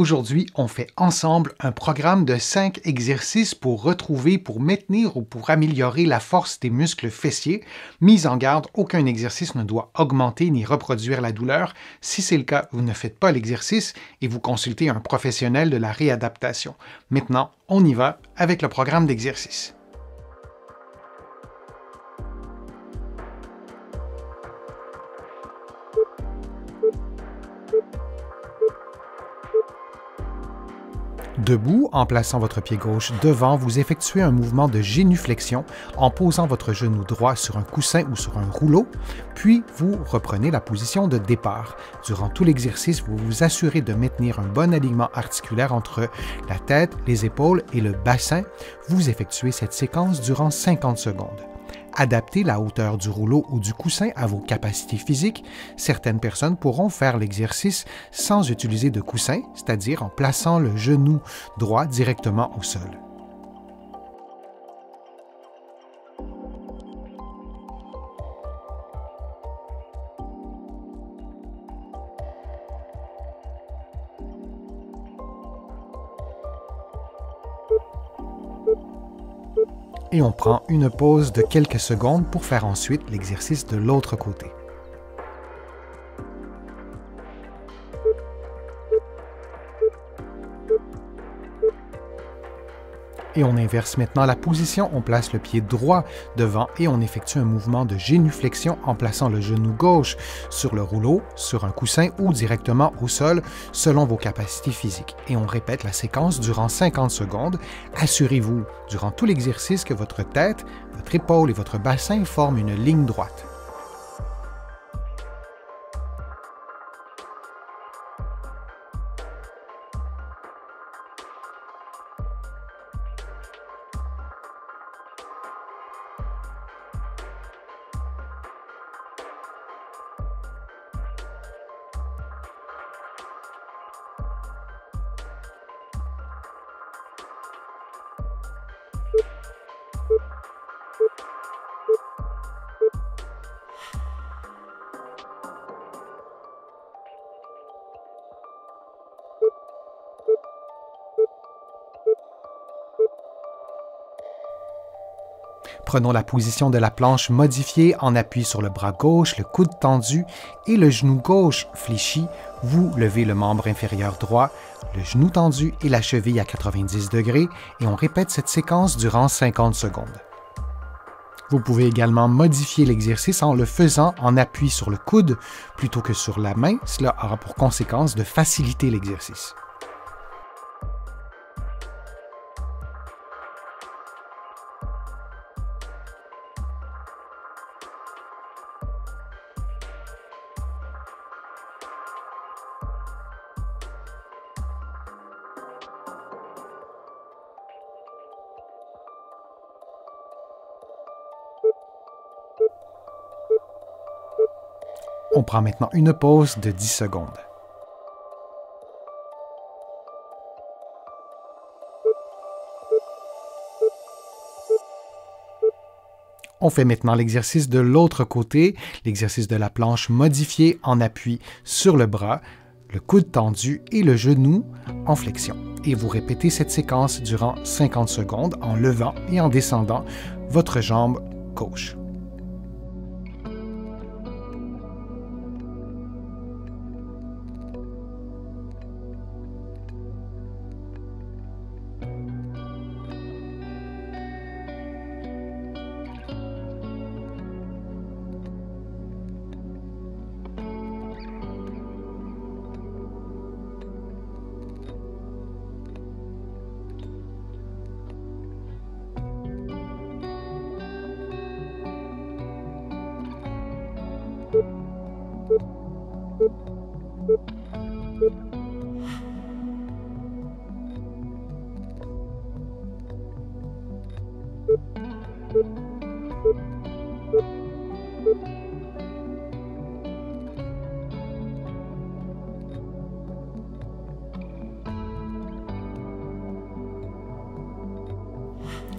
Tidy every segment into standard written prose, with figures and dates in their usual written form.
Aujourd'hui, on fait ensemble un programme de 5 exercices pour retrouver, pour maintenir ou pour améliorer la force des muscles fessiers. Mise en garde, aucun exercice ne doit augmenter ni reproduire la douleur. Si c'est le cas, vous ne faites pas l'exercice et vous consultez un professionnel de la réadaptation. Maintenant, on y va avec le programme d'exercice. Debout, en plaçant votre pied gauche devant, vous effectuez un mouvement de génuflexion en posant votre genou droit sur un coussin ou sur un rouleau, puis vous reprenez la position de départ. Durant tout l'exercice, vous vous assurez de maintenir un bon alignement articulaire entre la tête, les épaules et le bassin. Vous effectuez cette séquence durant 50 secondes. Adaptez la hauteur du rouleau ou du coussin à vos capacités physiques. Certaines personnes pourront faire l'exercice sans utiliser de coussin, c'est-à-dire en plaçant le genou droit directement au sol. Et on prend une pause de quelques secondes pour faire ensuite l'exercice de l'autre côté. Et on inverse maintenant la position, on place le pied droit devant et on effectue un mouvement de génuflexion en plaçant le genou gauche sur le rouleau, sur un coussin ou directement au sol selon vos capacités physiques. Et on répète la séquence durant 50 secondes. Assurez-vous durant tout l'exercice que votre tête, votre épaule et votre bassin forment une ligne droite. Prenons la position de la planche modifiée en appui sur le bras gauche, le coude tendu et le genou gauche fléchi. Vous levez le membre inférieur droit, le genou tendu et la cheville à 90 degrés et on répète cette séquence durant 50 secondes. Vous pouvez également modifier l'exercice en le faisant en appui sur le coude plutôt que sur la main. Cela aura pour conséquence de faciliter l'exercice. On prend maintenant une pause de 10 secondes. On fait maintenant l'exercice de l'autre côté, l'exercice de la planche modifiée en appui sur le bras, le coude tendu et le genou en flexion. Et vous répétez cette séquence durant 50 secondes en levant et en descendant votre jambe gauche.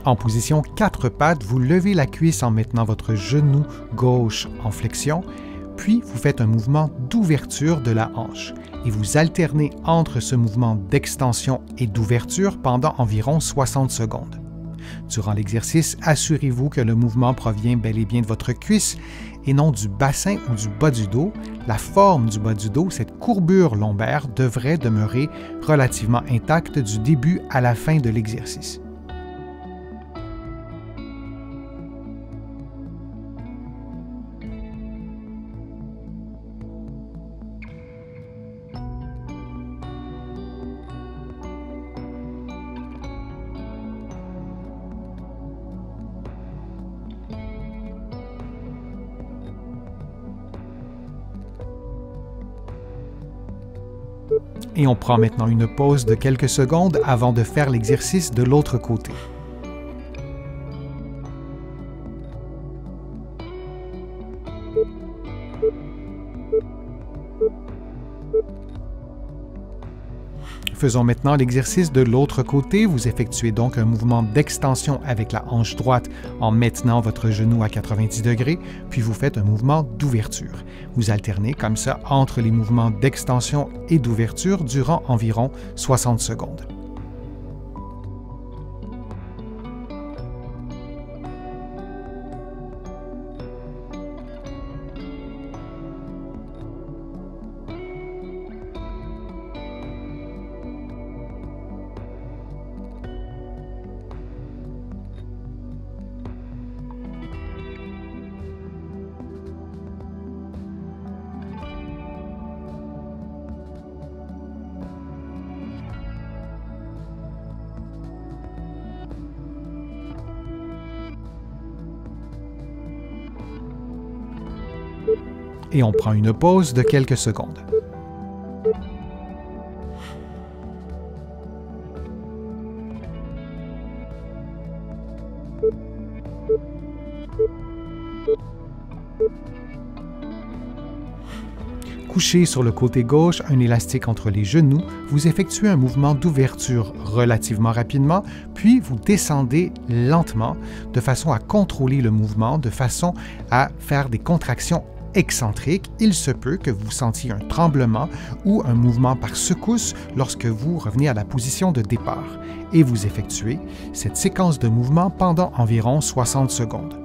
En position 4 pattes, vous levez la cuisse en maintenant votre genou gauche en flexion, puis vous faites un mouvement d'ouverture de la hanche. et vous alternez entre ce mouvement d'extension et d'ouverture pendant environ 60 secondes. Durant l'exercice, assurez-vous que le mouvement provient bel et bien de votre cuisse et non du bassin ou du bas du dos. La forme du bas du dos, cette courbure lombaire, devrait demeurer relativement intacte du début à la fin de l'exercice. Et on prend maintenant une pause de quelques secondes avant de faire l'exercice de l'autre côté. Faisons maintenant l'exercice de l'autre côté. Vous effectuez donc un mouvement d'extension avec la hanche droite en maintenant votre genou à 90 degrés, puis vous faites un mouvement d'ouverture. Vous alternez comme ça entre les mouvements d'extension et d'ouverture durant environ 60 secondes. Et on prend une pause de quelques secondes. Couché sur le côté gauche, un élastique entre les genoux, vous effectuez un mouvement d'ouverture relativement rapidement, puis vous descendez lentement de façon à contrôler le mouvement, de façon à faire des contractions excentrique, il se peut que vous sentiez un tremblement ou un mouvement par secousse lorsque vous revenez à la position de départ et vous effectuez cette séquence de mouvements pendant environ 60 secondes.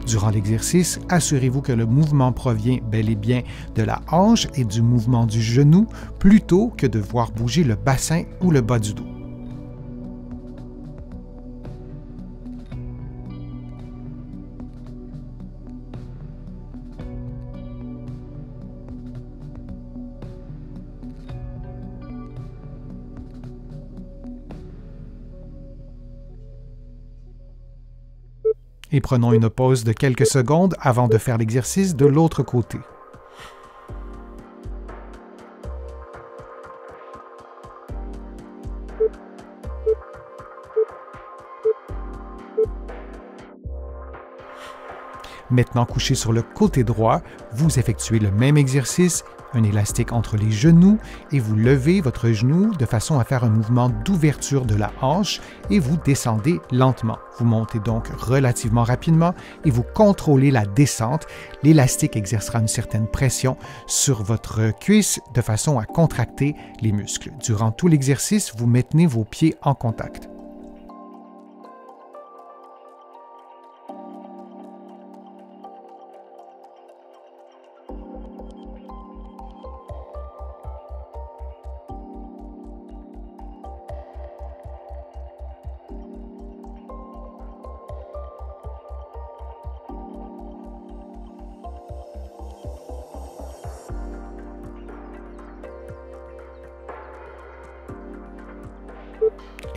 Durant l'exercice, assurez-vous que le mouvement provient bel et bien de la hanche et du mouvement du genou plutôt que de voir bouger le bassin ou le bas du dos. Et prenons une pause de quelques secondes avant de faire l'exercice de l'autre côté. Maintenant couché sur le côté droit, vous effectuez le même exercice, un élastique entre les genoux et vous levez votre genou de façon à faire un mouvement d'ouverture de la hanche et vous descendez lentement. Vous montez donc relativement rapidement et vous contrôlez la descente. L'élastique exercera une certaine pression sur votre cuisse de façon à contracter les muscles. Durant tout l'exercice, vous maintenez vos pieds en contact.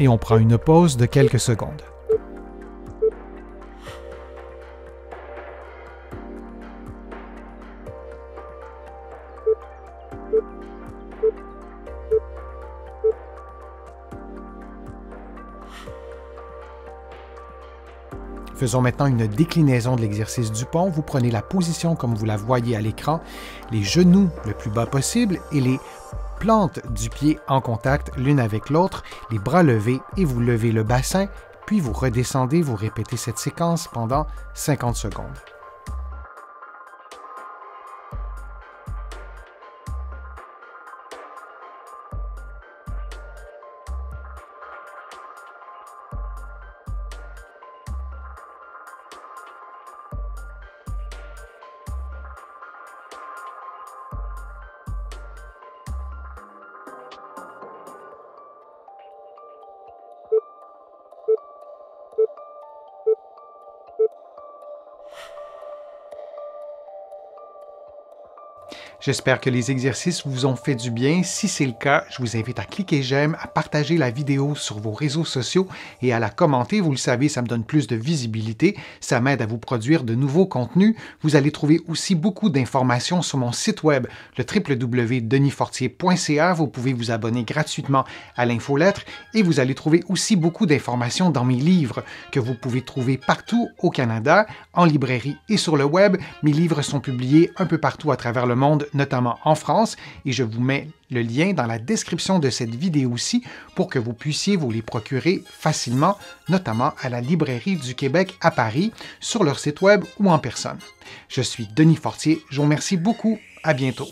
Et on prend une pause de quelques secondes. Faisons maintenant une déclinaison de l'exercice du pont. Vous prenez la position comme vous la voyez à l'écran, les genoux le plus bas possible et les plantes du pied en contact l'une avec l'autre, les bras levés et vous levez le bassin, puis vous redescendez, vous répétez cette séquence pendant 50 secondes. J'espère que les exercices vous ont fait du bien. Si c'est le cas, je vous invite à cliquer j'aime, à partager la vidéo sur vos réseaux sociaux et à la commenter. Vous le savez, ça me donne plus de visibilité. Ça m'aide à vous produire de nouveaux contenus. Vous allez trouver aussi beaucoup d'informations sur mon site web, le www.denisfortier.ca. Vous pouvez vous abonner gratuitement à l'infolettre et vous allez trouver aussi beaucoup d'informations dans mes livres que vous pouvez trouver partout au Canada, en librairie et sur le web. Mes livres sont publiés un peu partout à travers le monde, notamment en France, et je vous mets le lien dans la description de cette vidéo-ci pour que vous puissiez vous les procurer facilement, notamment à la Librairie du Québec à Paris, sur leur site web ou en personne. Je suis Denis Fortier, je vous remercie beaucoup, à bientôt.